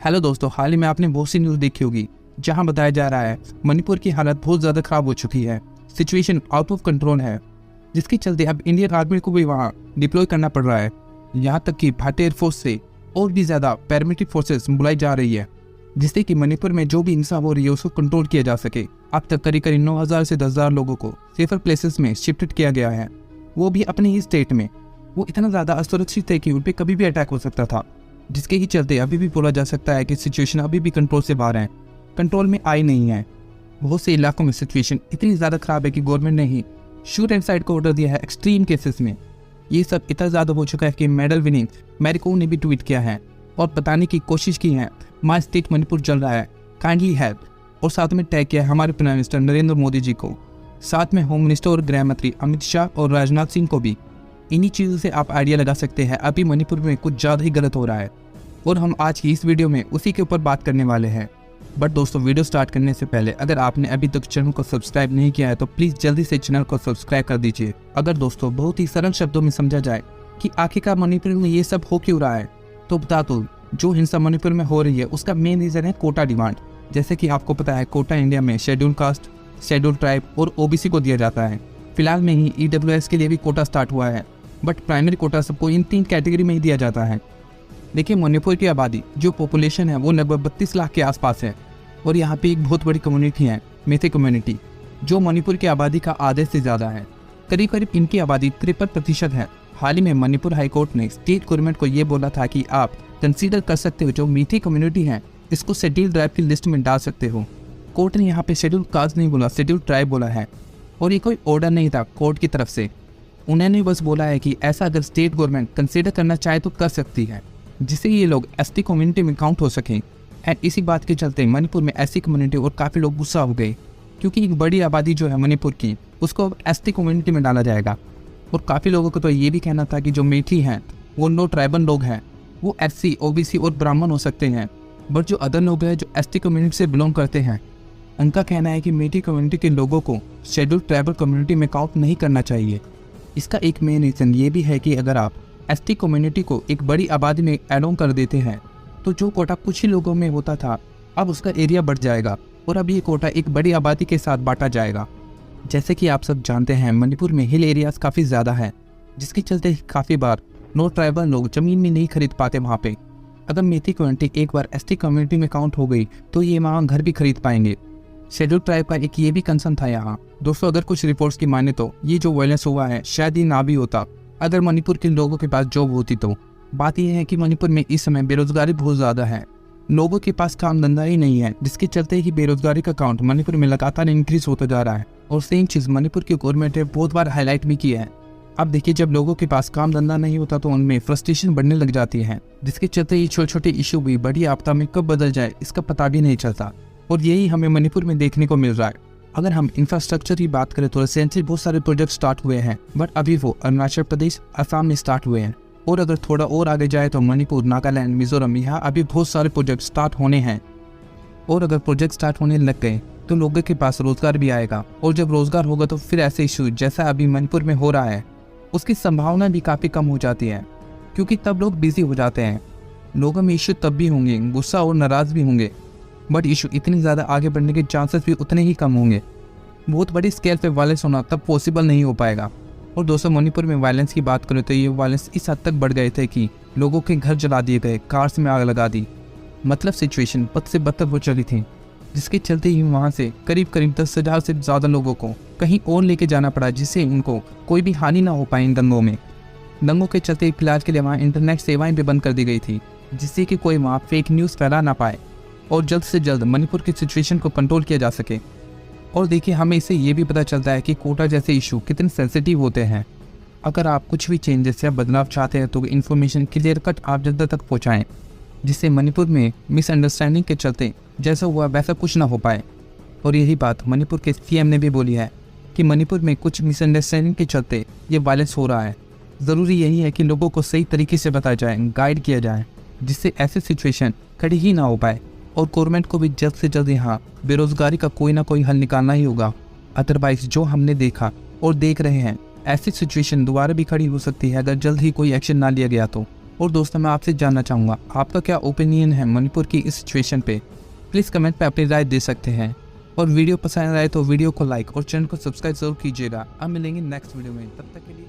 Hello दोस्तों, हाल ही में आपने बहुत सी न्यूज़ देखी होगी जहां बताया जा रहा है मणिपुर की हालत बहुत ज़्यादा खराब हो चुकी है। सिचुएशन आउट ऑफ कंट्रोल है, जिसके चलते अब इंडियन आर्मी को भी वहां डिप्लॉय करना पड़ रहा है। यहां तक कि भारतीय एयरफोर्स से और भी ज़्यादा पैरामिलिट्री फोर्सेस बुलाई जा रही है, जिससे कि मणिपुर में जो भी हिंसा हो रही है उसको कंट्रोल किया जा सके। अब तक करीब 9,000 से 10,000 लोगों को सेफर प्लेसेस में शिफ्टेड किया गया है, वो भी अपने ही स्टेट में। वो इतना ज़्यादा असुरक्षित है कि उन पर कभी भी अटैक हो सकता था, जिसके ही चलते अभी भी बोला जा सकता है कि सिचुएशन अभी भी कंट्रोल से बाहर है, कंट्रोल में आई नहीं है। बहुत से इलाकों में सिचुएशन इतनी ज़्यादा खराब है कि गवर्नमेंट ने ही शूट एंड साइड को ऑर्डर दिया है एक्सट्रीम केसेस में। ये सब इतना ज़्यादा हो चुका है कि मेडल विनिंग मैरी कोम ने भी ट्वीट किया है और बताने की कोशिश की है माय स्टेट मणिपुर जल रहा है, काइंडली हेल्प। और साथ में टैग किया है हमारे प्राइम मिनिस्टर नरेंद्र मोदी जी को, साथ में होम मिनिस्टर और गृह मंत्री अमित शाह और राजनाथ सिंह को भी। इन्हीं चीज़ों से आप आइडिया लगा सकते हैं अभी मणिपुर में कुछ ज़्यादा ही गलत हो रहा है, और हम आज की इस वीडियो में उसी के ऊपर बात करने वाले हैं। बट दोस्तों, वीडियो स्टार्ट करने से पहले अगर आपने अभी तक चैनल को सब्सक्राइब नहीं किया है तो प्लीज़ जल्दी से चैनल को सब्सक्राइब कर दीजिए। अगर दोस्तों बहुत ही सरल शब्दों में समझा जाए कि आखिरकार मणिपुर में ये सब हो क्यों रहा है, तो बता दो, जो हिंसा मणिपुर में हो रही है उसका मेन रीज़न है कोटा डिमांड। जैसे कि आपको पता है, कोटा इंडिया में शेड्यूल कास्ट, शेड्यूल ट्राइब और ओबीसी को दिया जाता है। फिलहाल में ही ईडब्ल्यूएस के लिए भी कोटा स्टार्ट हुआ है, बट प्राइमरी कोटा सबको इन 3 कैटेगरी में ही दिया जाता है। देखिए, मणिपुर की आबादी जो पॉपुलेशन है वो लगभग 32 लाख के आसपास है, और यहाँ पे एक बहुत बड़ी कम्युनिटी है मेथे कम्युनिटी, जो मणिपुर की आबादी का आधे से ज़्यादा है। करीब करीब इनकी आबादी 53% है। हाल ही में मणिपुर हाईकोर्ट ने स्टेट गवर्नमेंट को ये बोला था कि आप कंसीडर कर सकते हो जो मीठी कम्युनिटी है इसको शेड्यूल ट्राइब की लिस्ट में डाल सकते हो। कोर्ट ने यहाँ पे शेड्यूल कास्ट नहीं बोला, शेड्यूल ट्राइब बोला है, और ये कोई ऑर्डर नहीं था कोर्ट की तरफ से। उन्होंने बस बोला है कि ऐसा अगर स्टेट गवर्नमेंट कंसीडर करना चाहे तो कर सकती है, जिससे ये लोग एसटी कम्युनिटी में काउंट हो सकें। एंड इसी बात के चलते मणिपुर में एसटी कम्युनिटी और काफ़ी लोग गुस्सा हो गए, क्योंकि एक बड़ी आबादी जो है मणिपुर की उसको अब एसटी कम्युनिटी में डाला जाएगा। और काफ़ी लोगों को तो ये भी कहना था कि जो मेठी हैं वो नो ट्राइबल लोग हैं, वो एससी, ओबीसी और ब्राह्मण हो सकते हैं, बट जो अदर लोग हैं जो एसटी कम्युनिटी से बिलोंग करते हैं, उनका कहना है कि मेठी कम्युनिटी के लोगों को शेड्यूल ट्राइबल कम्युनिटी में काउंट नहीं करना चाहिए। इसका एक मेन रीज़न ये भी है कि अगर आप एसटी कम्युनिटी को एक बड़ी आबादी में ऐड ऑन कर देते हैं तो जो कोटा कुछ ही लोगों में होता था अब उसका एरिया बढ़ जाएगा, और अब ये कोटा एक बड़ी आबादी के साथ बांटा जाएगा। जैसे कि आप सब जानते हैं, मणिपुर में हिल एरियाज़ काफ़ी ज़्यादा हैं, जिसके चलते काफ़ी बार नो ट्राइबल लोग ज़मीन में नहीं खरीद पाते वहाँ पे। अगर मेथी कम्युनिटी एक बार एसटी कम्युनिटी में काउंट हो गई तो ये वहाँ घर भी खरीद पाएंगे। शेड्यूल ट्राइब का एक ये भी कंसर्न था यहाँ। दोस्तों, अगर कुछ रिपोर्ट्स की माने तो ये जो वायलेंस हुआ है शायद ये ना भी होता अगर मणिपुर के लोगों के पास जॉब होती तो। बात यह है कि मणिपुर में इस समय बेरोजगारी बहुत ज़्यादा है, लोगों के पास काम धंधा ही नहीं है, जिसके चलते ही बेरोजगारी का काउंट मणिपुर में लगातार इंक्रीज होता जा रहा है। और सेम चीज़ मणिपुर की गवर्नमेंट ने बहुत बार हाईलाइट भी किया है। अब देखिए, जब लोगों के पास काम धंधा नहीं होता तो उनमें फ्रस्ट्रेशन बढ़ने लग जाती है, जिसके चलते ये छोटे छोटे इशू भी बड़ी आपदा में कब बदल जाए इसका पता भी नहीं चलता। और यही हमें मणिपुर में देखने को मिल रहा है। अगर हम इंफ्रास्ट्रक्चर की बात करें तो रिसेंटली बहुत सारे प्रोजेक्ट स्टार्ट हुए हैं, बट अभी वो अरुणाचल प्रदेश, असम में स्टार्ट हुए हैं। और अगर थोड़ा और आगे जाए तो मणिपुर, नागालैंड, मिजोरम, यहाँ अभी बहुत सारे प्रोजेक्ट स्टार्ट होने हैं। और अगर प्रोजेक्ट स्टार्ट होने लग गए तो लोगों के पास रोजगार भी आएगा, और जब रोजगार होगा तो फिर ऐसे इशू जैसा अभी मणिपुर में हो रहा है उसकी संभावना भी काफ़ी कम हो जाती है, क्योंकि तब लोग बिजी हो जाते हैं। लोगों में इशू तब भी होंगे, गुस्सा और नाराज़ भी होंगे, बट इशू इतनी ज़्यादा आगे बढ़ने के चांसेस भी उतने ही कम होंगे। बहुत बड़ी स्केल पे वायलेंस होना तब पॉसिबल नहीं हो पाएगा। और दोस्तों, मणिपुर में वायलेंस की बात करें तो ये वायलेंस इस हद तक बढ़ गए थे कि लोगों के घर जला दिए गए, कार्स में आग लगा दी। मतलब सिचुएशन बद से बदतर हो चली थी, जिसके चलते ही वहाँ से करीब 10,000 से ज़्यादा लोगों को कहीं और लेके जाना पड़ा, जिससे उनको कोई भी हानि ना हो पाए इन दंगों में। दंगों के चलते फिलहाल के लिए वहाँ इंटरनेट सेवाएं भी बंद कर दी गई थी, जिससे कि कोई वहाँ फेक न्यूज़ फैला ना पाए और जल्द से जल्द मणिपुर की सिचुएशन को कंट्रोल किया जा सके। और देखिए, हमें इससे ये भी पता चलता है कि कोटा जैसे इशू कितने सेंसिटिव होते हैं। अगर आप कुछ भी चेंजेस या बदलाव चाहते हैं तो इन्फॉर्मेशन क्लियर कट आप जनता तक पहुँचाएँ, जिससे मणिपुर में मिसअंडरस्टैंडिंग के चलते जैसा हुआ वैसा कुछ ना हो पाए। और यही बात मणिपुर के सीएम ने भी बोली है कि मणिपुर में कुछ मिसअंडरस्टैंडिंग के चलते ये वायलेंस हो रहा है। ज़रूरी यही है कि लोगों को सही तरीके से बताया जाए, गाइड किया जाए, जिससे ऐसी सिचुएशन खड़ी ही ना हो पाए। और गवर्नमेंट को भी जल्द से जल्द यहाँ बेरोजगारी का कोई ना कोई हल निकालना ही होगा। अदरवाइज जो हमने देखा और देख रहे हैं, ऐसी सिचुएशन दोबारा भी खड़ी हो सकती है अगर जल्द ही कोई एक्शन ना लिया गया तो। और दोस्तों मैं आपसे जानना चाहूँगा आपका क्या ओपिनियन है मणिपुर की इस सिचुएशन पे। प्लीज़ कमेंट पे अपनी राय दे सकते हैं और वीडियो पसंद आए तो वीडियो को लाइक और चैनल को सब्सक्राइब जरूर कीजिएगा। अब मिलेंगे नेक्स्ट वीडियो में, तब तक के लिए।